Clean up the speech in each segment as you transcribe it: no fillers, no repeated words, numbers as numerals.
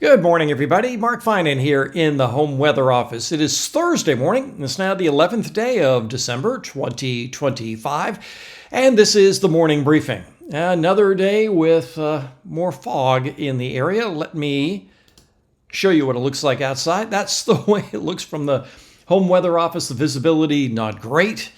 Good morning, everybody. Mark Finan here in the home weather office. It is Thursday morning. It's now the 11th day of December 2025, and this is the morning briefing. Another day with more fog in the area. Let me show you what it looks like outside. That's the way it looks from the home weather office. The visibility, not great.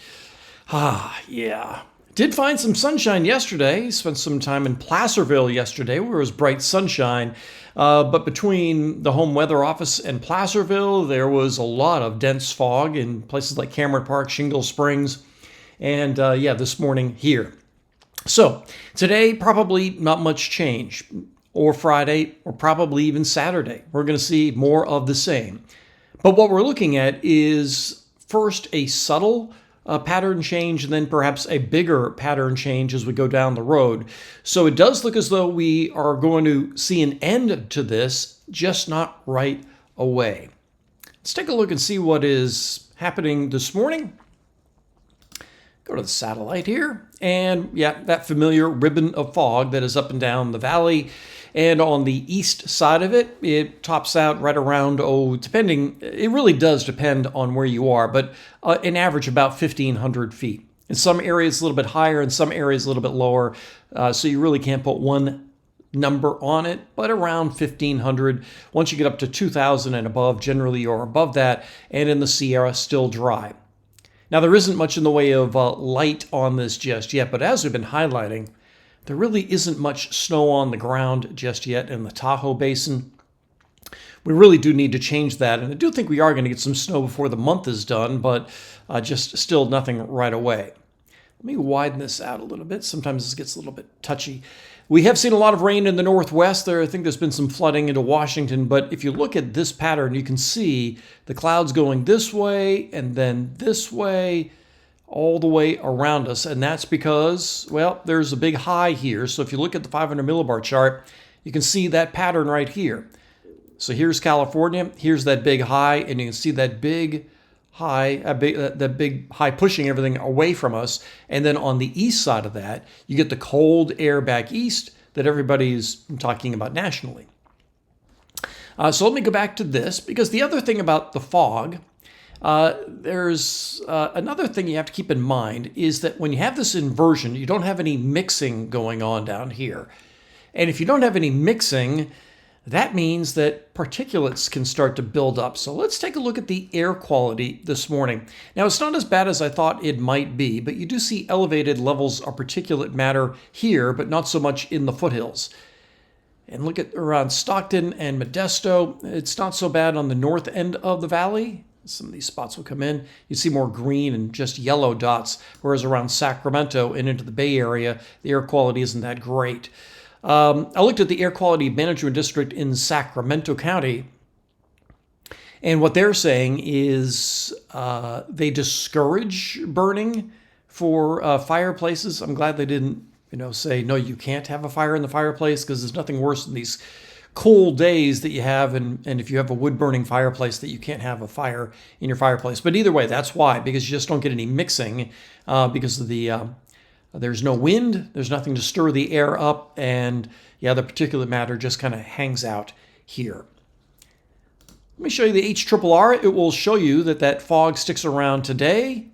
Yeah. Did find some sunshine yesterday. Spent some time in Placerville yesterday where it was bright sunshine. But between the home weather office and Placerville, there was a lot of dense fog in places like Cameron Park, Shingle Springs, and this morning here. So today, probably not much change, or Friday, or probably even Saturday. We're going to see more of the same. But what we're looking at is first a subtle pattern change, and then perhaps a bigger pattern change as we go down the road. So it does look as though we are going to see an end to this, just not right away. Let's take a look and see what is happening this morning. Go to the satellite here, and that familiar ribbon of fog that is up and down the valley. And on the east side of it, it tops out right around, it really does depend on where you are, but an average about 1,500 feet. In some areas a little bit higher, in some areas a little bit lower, so you really can't put one number on it, but around 1,500. Once you get up to 2,000 and above, generally you're above that, and in the Sierra, still dry. Now, there isn't much in the way of light on this just yet, but as we've been highlighting, there really isn't much snow on the ground just yet in the Tahoe Basin. We really do need to change that, and I do think we are going to get some snow before the month is done, but just still nothing right away. Let me widen this out a little bit. Sometimes this gets a little bit touchy. We have seen a lot of rain in the northwest there. I think there's been some flooding into Washington, but if you look at this pattern, you can see the clouds going this way and then this way, all the way around us. And that's because, there's a big high here. So if you look at the 500 millibar chart, you can see that pattern right here. So here's California, here's that big high, and you can see that big high, that big high pushing everything away from us. And then on the east side of that, you get the cold air back east that everybody's talking about nationally. So let me go back to this, because the other thing about the fog, there's another thing you have to keep in mind is that when you have this inversion, you don't have any mixing going on down here. And if you don't have any mixing, that means that particulates can start to build up. So let's take a look at the air quality this morning. Now, it's not as bad as I thought it might be, but you do see elevated levels of particulate matter here, but not so much in the foothills. And look at around Stockton and Modesto. It's not so bad on the north end of the valley. Some of these spots will come in. You see more green and just yellow dots, whereas around Sacramento and into the Bay Area, the air quality isn't that great. I looked at the Air Quality Management District in Sacramento County, and what they're saying is they discourage burning for fireplaces. I'm glad they didn't, say, no, you can't have a fire in the fireplace, because there's nothing worse than these cold days that you have, and if you have a wood-burning fireplace, that you can't have a fire in your fireplace. But either way, that's why, because you just don't get any mixing because of there's no wind, there's nothing to stir the air up, and the particulate matter just kind of hangs out here. Let me show you the HRRR. It will show you that fog sticks around today,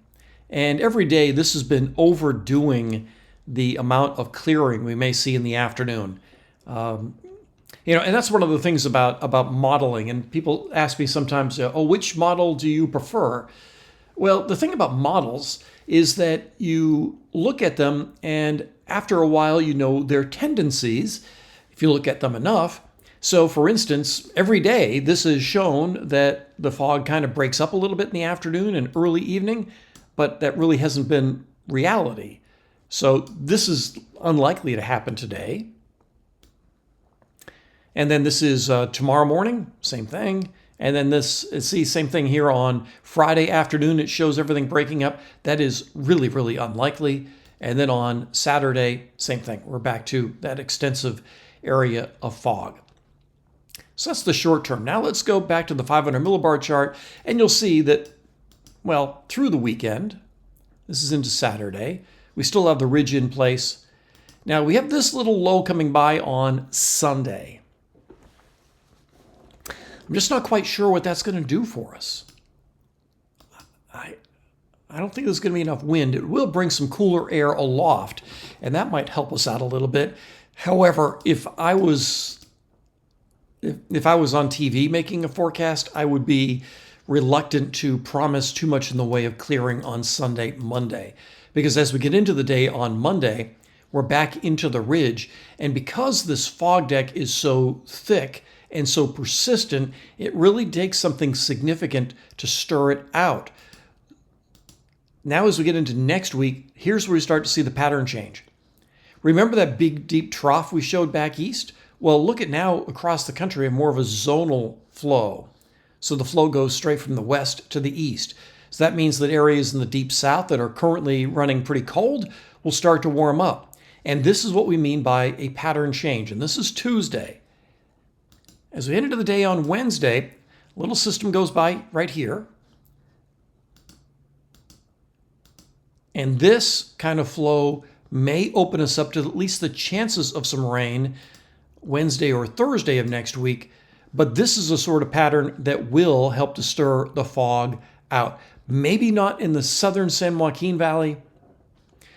and every day this has been overdoing the amount of clearing we may see in the afternoon. And that's one of the things about modeling, and people ask me sometimes, which model do you prefer? Well, the thing about models is that you look at them, and after a while, you know their tendencies, if you look at them enough. So, for instance, every day, this is shown that the fog kind of breaks up a little bit in the afternoon and early evening, but that really hasn't been reality. So this is unlikely to happen today. And then this is tomorrow morning, same thing. And then same thing here on Friday afternoon. It shows everything breaking up. That is really, really unlikely. And then on Saturday, same thing. We're back to that extensive area of fog. So that's the short term. Now let's go back to the 500 millibar chart, and you'll see that, through the weekend, this is into Saturday, we still have the ridge in place. Now we have this little low coming by on Sunday. I'm just not quite sure what that's going to do for us. I don't think there's going to be enough wind. It will bring some cooler air aloft, and that might help us out a little bit. However, if I was on TV making a forecast, I would be reluctant to promise too much in the way of clearing on Sunday, Monday. Because as we get into the day on Monday, we're back into the ridge. And because this fog deck is so thick and so persistent, it really takes something significant to stir it out. Now, as we get into next week, here's where we start to see the pattern change. Remember that big, deep trough we showed back east? Well, look at now across the country, more of a zonal flow. So the flow goes straight from the west to the east. So that means that areas in the deep south that are currently running pretty cold will start to warm up. And this is what we mean by a pattern change. And this is Tuesday. As we head into the day on Wednesday, a little system goes by right here. And this kind of flow may open us up to at least the chances of some rain Wednesday or Thursday of next week. But this is a sort of pattern that will help to stir the fog out. Maybe not in the southern San Joaquin Valley,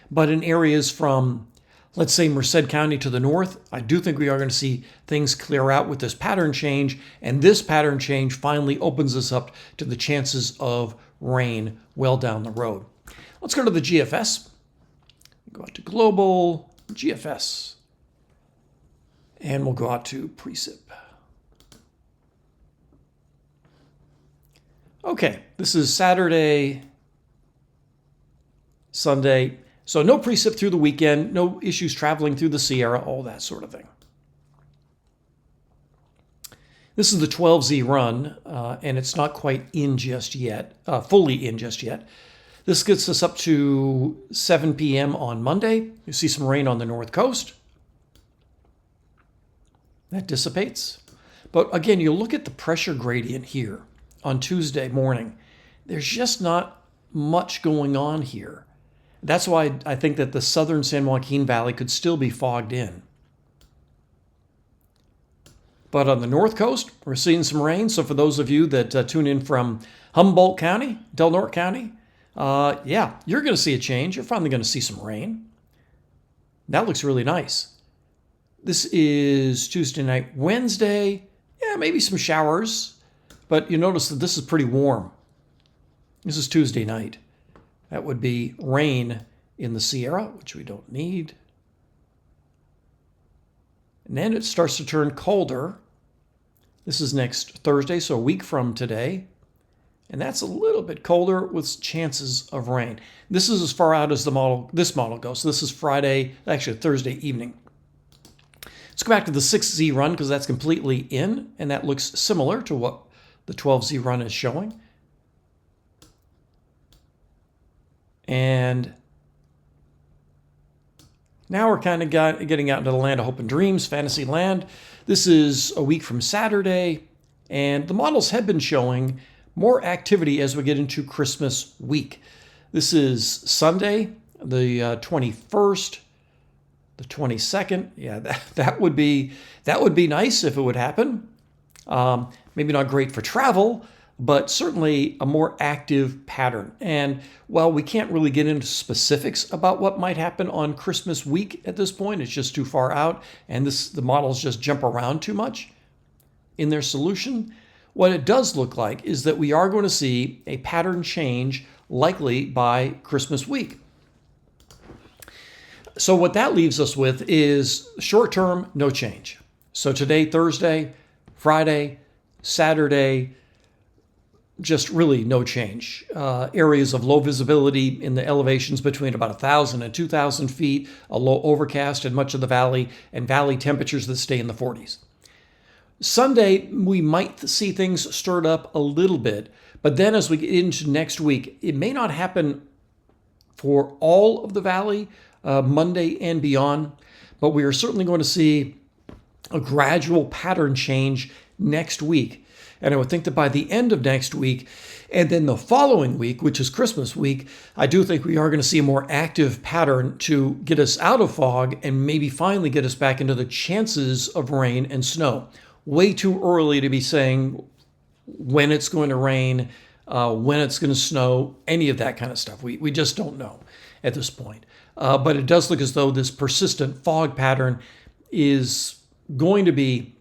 but in areas from, let's say, Merced County to the north. I do think we are going to see things clear out with this pattern change. And this pattern change finally opens us up to the chances of rain well down the road. Let's go to the GFS. Go out to Global, GFS. And we'll go out to Precip. Okay, this is Saturday, Sunday. So no precip through the weekend, no issues traveling through the Sierra, all that sort of thing. This is the 12Z run, and it's not quite in just yet, fully in just yet. This gets us up to 7 p.m. on Monday. You see some rain on the north coast. That dissipates. But again, you look at the pressure gradient here on Tuesday morning. There's just not much going on here. That's why I think that the southern San Joaquin Valley could still be fogged in. But on the north coast, we're seeing some rain. So for those of you that tune in from Humboldt County, Del Norte County, yeah, you're going to see a change. You're finally going to see some rain. That looks really nice. This is Tuesday night. Wednesday, yeah, maybe some showers. But you notice that this is pretty warm. This is Tuesday night. That would be rain in the Sierra, which we don't need. And then it starts to turn colder. This is next Thursday, so a week from today. And that's a little bit colder with chances of rain. This is as far out as this model goes. So this is Friday, actually Thursday evening. Let's go back to the 6Z run because that's completely in, and that looks similar to what the 12Z run is showing. And now we're kind of getting out into the land of hope and dreams, fantasy land. This is a week from Saturday, and the models have been showing more activity as we get into Christmas week. This is Sunday, the 21st, the 22nd. Yeah, that would be nice if it would happen. Maybe not great for travel, but certainly a more active pattern. And while we can't really get into specifics about what might happen on Christmas week at this point, it's just too far out, and the models just jump around too much in their solution. What it does look like is that we are going to see a pattern change likely by Christmas week. So what that leaves us with is short term, no change. So today, Thursday, Friday, Saturday, just really no change. Areas of low visibility in the elevations between about 1,000 and 2,000 feet, a low overcast in much of the valley, and valley temperatures that stay in the 40s. Sunday, we might see things stirred up a little bit, but then as we get into next week, it may not happen for all of the valley, Monday and beyond, but we are certainly going to see a gradual pattern change next week. And I would think that by the end of next week, and then the following week, which is Christmas week, I do think we are going to see a more active pattern to get us out of fog and maybe finally get us back into the chances of rain and snow. Way too early to be saying when it's going to rain, when it's going to snow, any of that kind of stuff. We just don't know at this point. But it does look as though this persistent fog pattern is going to be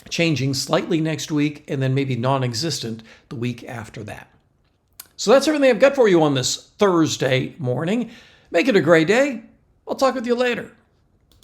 changing slightly next week and then maybe non-existent the week after that. So that's everything I've got for you on this Thursday morning. Make it a great day. I'll talk with you later.